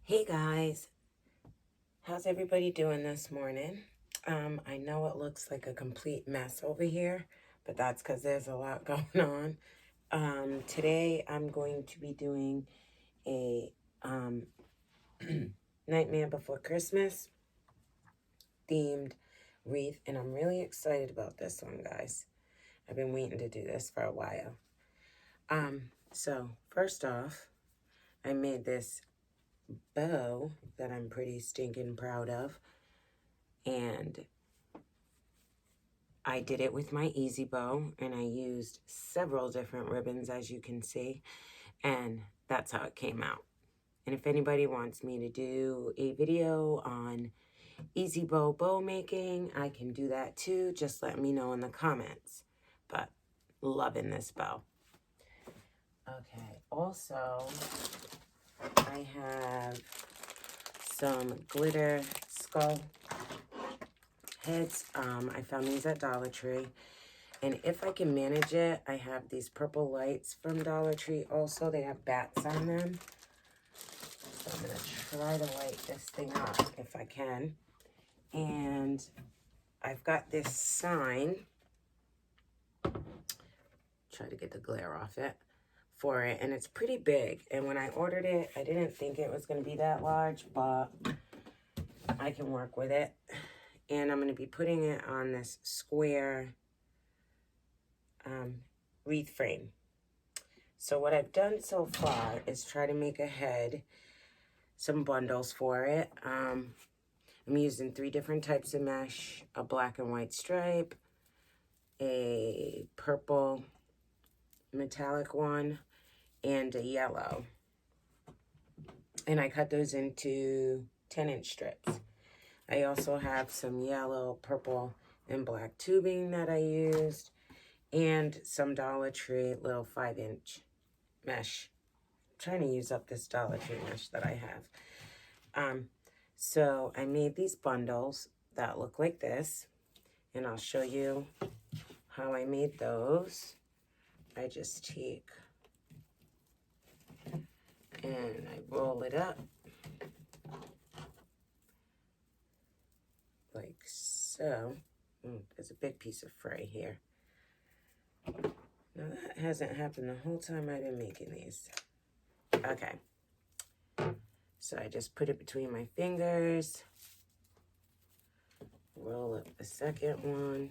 Hey guys, how's everybody doing this morning? I know it looks like a complete mess over here, but that's because there's a lot going on. Today I'm going to be doing a Nightmare Before Christmas themed wreath, and I'm really excited about this one, guys. I've been waiting to do this for a while. So first off, I made this bow that I'm pretty stinking proud of, and I did it with my easy bow, and I used several different ribbons, as you can see, and that's how it came out. And if anybody wants me to do a video on easy bow making, I can do that too. Just let me know in the comments. But loving this bow. Okay, also I have some glitter skull heads. I found these at Dollar Tree. And if I can manage it, I have these purple lights from Dollar Tree also. They have bats on them. So I'm going to try to light this thing up if I can. And I've got this sign. Try to get the glare off it for it. And it's pretty big. And when I ordered it, I didn't think it was going to be that large, but I can work with it. And I'm going to be putting it on this square wreath frame. So what I've done so far is try to make a head, some bundles for it. I'm using 3 different types of mesh, a black and white stripe, a purple metallic one, and a yellow. And I cut those into 10-inch strips. I also have some yellow, purple, and black tubing that I used, and some Dollar Tree little 5-inch mesh. I'm trying to use up this Dollar Tree mesh that I have. So I made these bundles that look like this, and I'll show you how I made those. I just take and I roll it up like so. There's a big piece of fray here. Now that hasn't happened the whole time I've been making these. Okay. So I just put it between my fingers. Roll up the second one.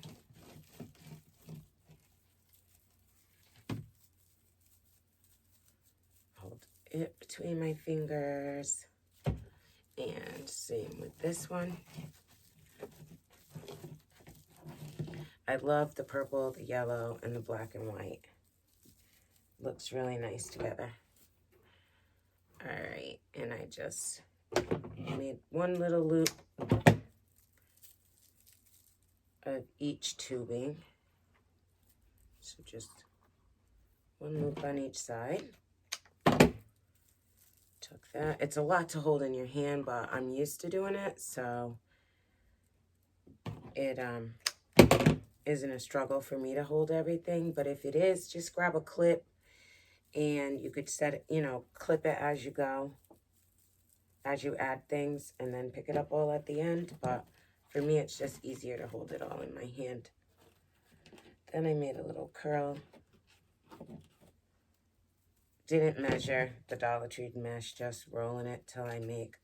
Hold it between my fingers. And same with this one. I love the purple, the yellow, and the black and white. Looks really nice together. All right, and I just made one little loop of each tubing. So just one loop on each side. Took that. It's a lot to hold in your hand, but I'm used to doing it, so it isn't a struggle for me to hold everything. But if it is, just grab a clip and you could set it, clip it as you go, as you add things, and then pick it up all at the end. But for me, it's just easier to hold it all in my hand. Then I made a little curl. Didn't measure the Dollar Tree mesh, just rolling it till I make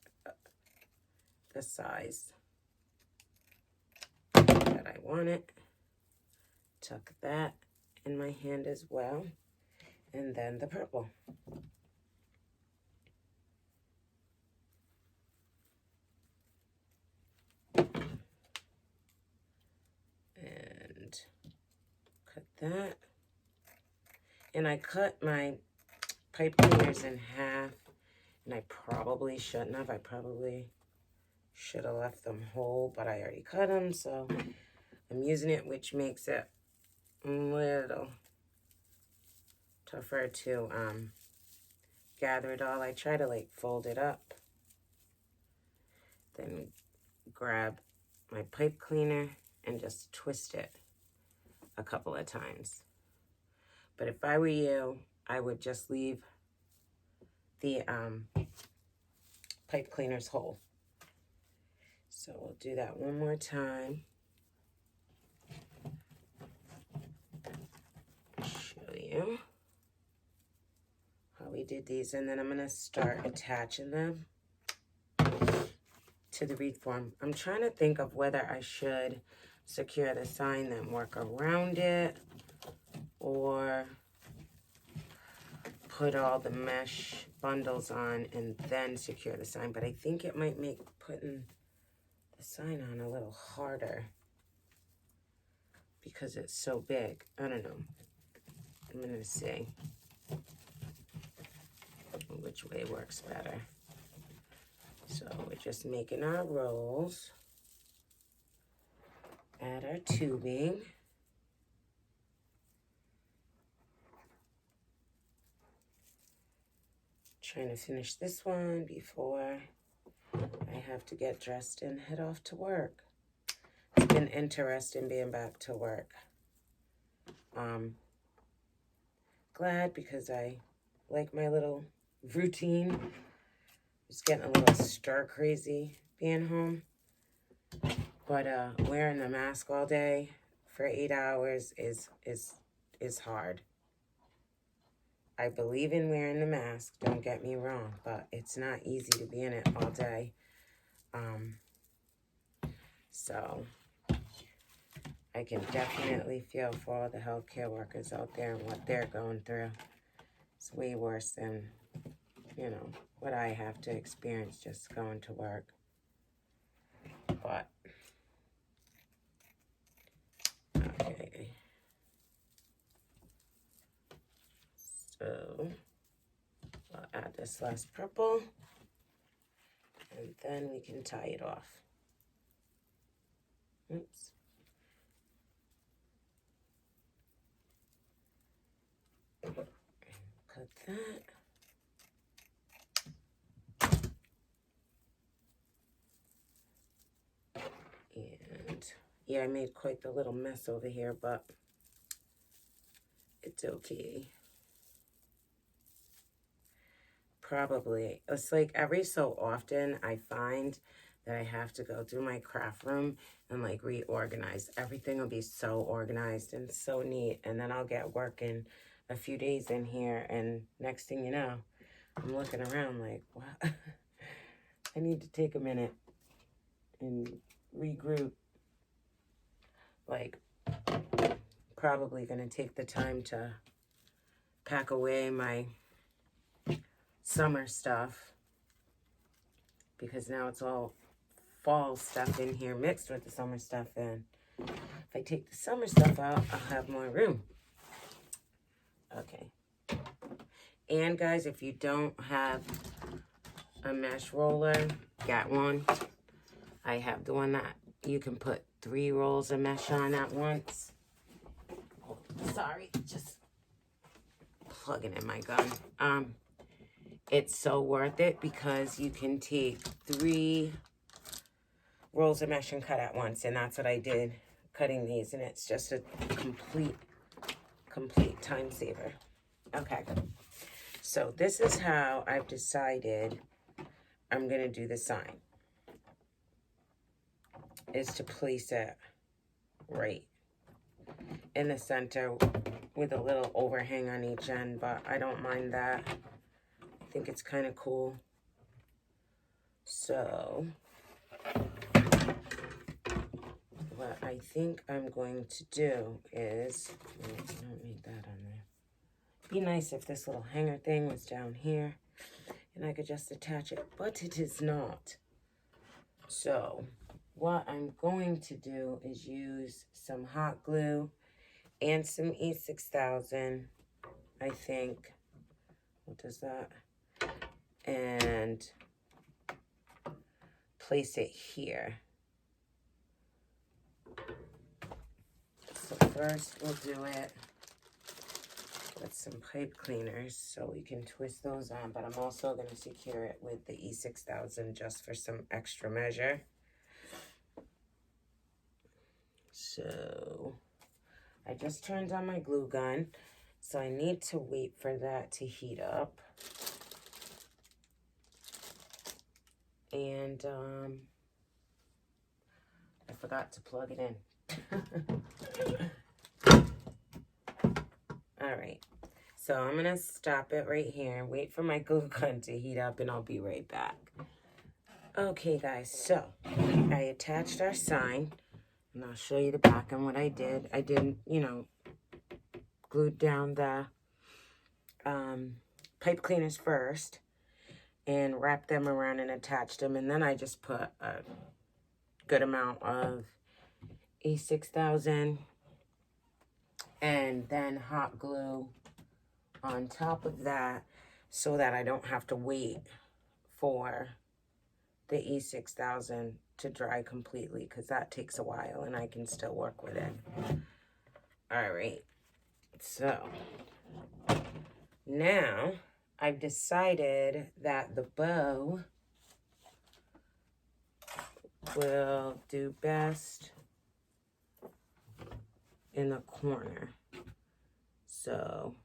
the size that I want it. Tuck that in my hand as well. And then the purple. And cut that. And I cut my pipe cleaners in half. And I probably shouldn't have. I probably should have left them whole, but I already cut them, so I'm using it, which makes it a little tougher to gather it all. I try to like fold it up, then grab my pipe cleaner and just twist it a couple of times. But if I were you, I would just leave the pipe cleaner's hole. So we'll do that one more time. Show you how we did these, and then I'm gonna start attaching them to the wreath form. I'm trying to think of whether I should secure the sign then work around it, or put all the mesh bundles on and then secure the sign. But I think it might make putting the sign on a little harder because it's so big. I don't know. I'm gonna see which way works better. So we're just making our rolls, add our tubing. Trying to finish this one before I have to get dressed and head off to work. It's been interesting being back to work. Glad because I like my little routine. Just getting a little stir crazy being home. But wearing the mask all day for 8 hours is hard. I believe in wearing the mask, don't get me wrong, but it's not easy to be in it all day. So I can definitely feel for all the healthcare workers out there and what they're going through. It's way worse than, you know, what I have to experience just going to work. But, okay. So I'll add this last purple, and then we can tie it off. Oops. Cut that. And yeah, I made quite the little mess over here, but it's okay. Probably. It's like every so often I find that I have to go through my craft room and like reorganize. Everything will be so organized and so neat. And then I'll get working a few days in here, and next thing you know, I'm looking around like, what? I need to take a minute and regroup. Like, probably gonna take the time to pack away my summer stuff, because now it's all fall stuff in here mixed with the summer stuff, and if I take the summer stuff out, I'll have more room. Okay. And guys, if you don't have a mesh roller, get one. I have the one that you can put 3 rolls of mesh on at once. Oh, sorry, just plugging in my gun. It's so worth it because you can take 3 rolls of mesh and cut at once, and that's what I did cutting these, and it's just a complete time saver. Okay, so this is how I've decided I'm gonna do the sign, is to place it right in the center with a little overhang on each end, but I don't mind that. I think it's kind of cool. So what I think I'm going to do is, don't need that on there. Be nice if this little hanger thing was down here and I could just attach it, but it is not. So what I'm going to do is use some hot glue and some E6000, I think. What does that? And place it here. So first we'll do it with some pipe cleaners so we can twist those on, but I'm also going to secure it with the E6000 just for some extra measure. So I just turned on my glue gun, so I need to wait for that to heat up. And I forgot to plug it in. All right. So I'm going to stop it right here and wait for my glue gun to heat up, and I'll be right back. Okay, guys. So I attached our sign, and I'll show you the back and what I did. I didn't, glued down the pipe cleaners first and wrapped them around and attached them. And then I just put a good amount of E6000 and then hot glue on top of that so that I don't have to wait for the E6000 to dry completely, because that takes a while and I can still work with it. All right, so now I've decided that the bow will do best in the corner. So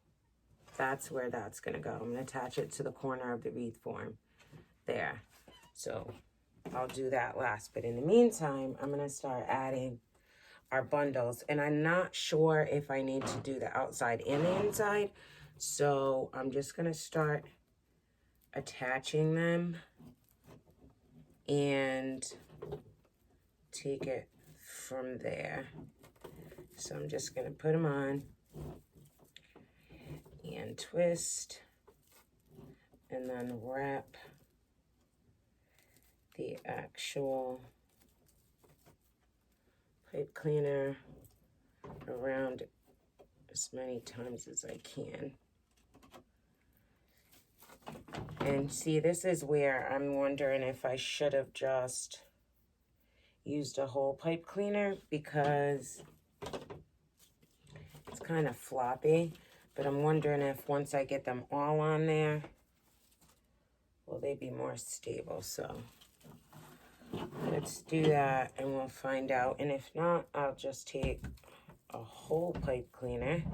that's where that's gonna go. I'm gonna attach it to the corner of the wreath form there. So I'll do that last, but in the meantime, I'm gonna start adding our bundles, and I'm not sure if I need to do the outside and the inside. So I'm just gonna start attaching them and take it from there. So I'm just gonna put them on and twist and then wrap the actual pipe cleaner around as many times as I can. And see, this is where I'm wondering if I should have just used a whole pipe cleaner, because it's kind of floppy. But I'm wondering if once I get them all on there, will they be more stable? So let's do that and we'll find out. And if not, I'll just take a whole pipe cleaner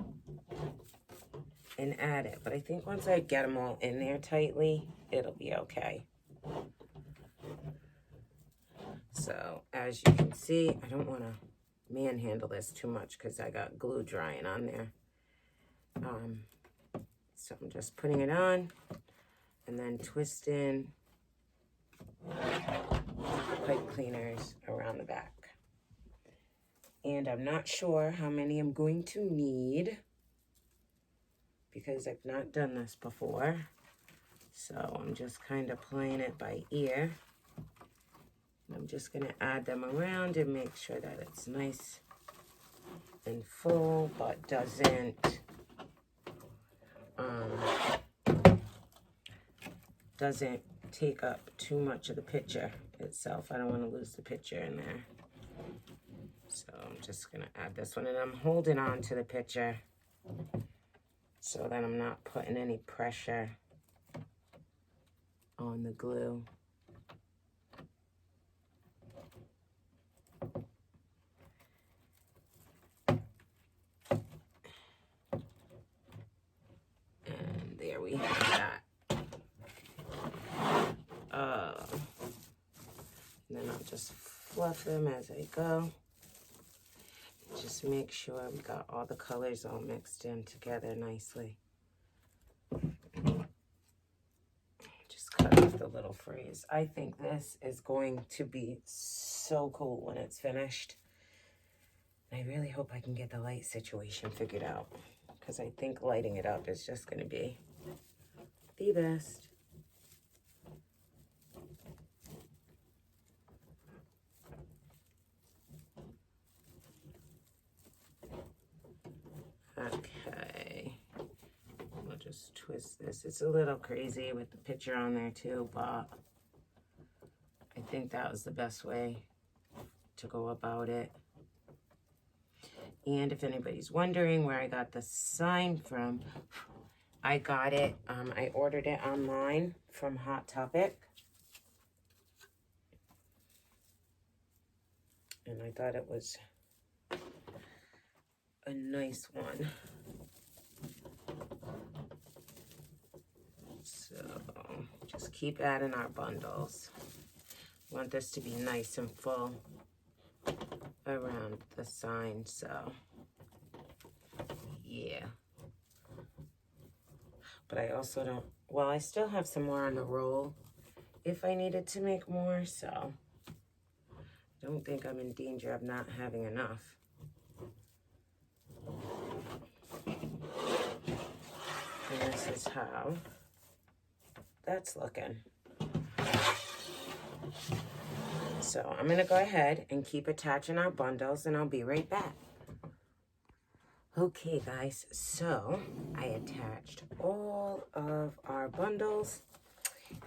and add it. But I think once I get them all in there tightly, it'll be okay. So as you can see, I don't want to manhandle this too much because I got glue drying on there. So I'm just putting it on and then twisting pipe cleaners around the back. And I'm not sure how many I'm going to need because I've not done this before. So I'm just kind of playing it by ear. I'm just going to add them around and make sure that it's nice and full, but doesn't take up too much of the picture itself. I don't want to lose the picture in there. So I'm just going to add this one, and I'm holding on to the picture so that I'm not putting any pressure on the glue. And there we have that. And then I'll just fluff them as I go. Just make sure we got all the colors all mixed in together nicely. Just cut off the little frizz. I think this is going to be so cool when it's finished. I really hope I can get the light situation figured out, because I think lighting it up is just going to be the best. Okay, we'll just twist this. It's a little crazy with the picture on there too, but I think that was the best way to go about it. And if anybody's wondering where I got the sign from, I got it, I ordered it online from Hot Topic. And I thought it was a nice one. So just keep adding our bundles. Want this to be nice and full around the sign, so yeah. But I also don't, well, I still have some more on the roll if I needed to make more, so I don't think I'm in danger of not having enough. And this is how that's looking. So I'm gonna go ahead and keep attaching our bundles, and I'll be right back. Okay guys, so I attached all of our bundles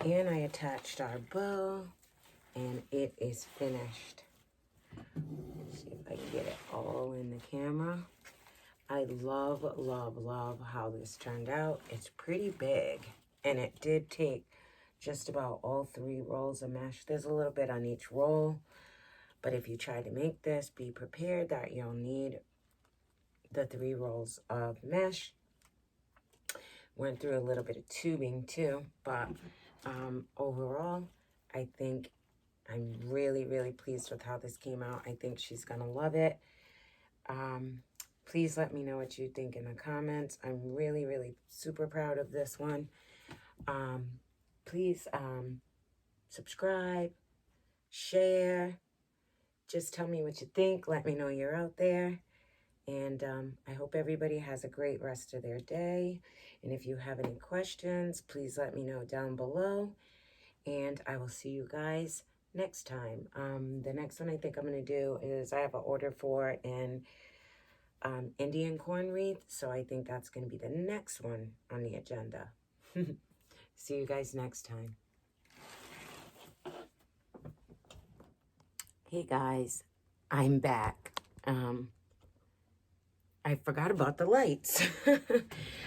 and I attached our bow, and it is finished. Let's see if I can get it all in the camera. I love, love, love how this turned out. It's pretty big, and it did take just about all 3 rolls of mesh. There's a little bit on each roll, but if you try to make this, be prepared that you'll need the 3 rolls of mesh. Went through a little bit of tubing too, but overall, I think I'm really, really pleased with how this came out. I think she's gonna love it. Please let me know what you think in the comments. I'm really, really super proud of this one. Please subscribe, share, just tell me what you think. Let me know you're out there. And I hope everybody has a great rest of their day. And if you have any questions, please let me know down below. And I will see you guys next time. The next one I think I'm going to do is I have an order for an Indian corn wreath. So I think that's going to be the next one on the agenda. See you guys next time. Hey guys, I'm back. I forgot about the lights.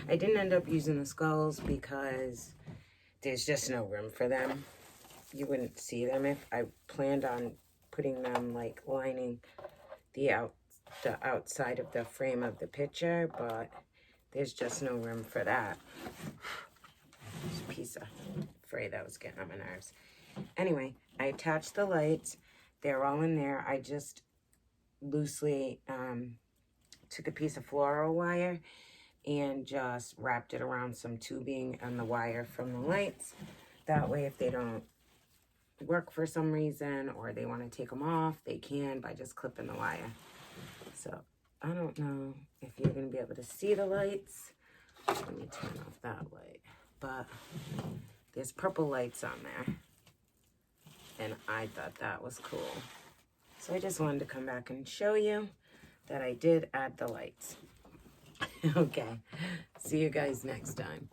I didn't end up using the skulls because there's just no room for them. You wouldn't see them if I planned on putting them, like, lining the outside of the frame of the picture, but there's just no room for that. There's a piece of fray that was getting on my nerves. Anyway, I attached the lights. They're all in there. I just loosely took a piece of floral wire and just wrapped it around some tubing and the wire from the lights. That way, if they don't work for some reason or they want to take them off, they can by just clipping the wire. So I don't know if you're going to be able to see the lights. Let me turn off that light. But there's purple lights on there, and I thought that was cool. So I just wanted to come back and show you that I did add the lights. Okay, see you guys next time.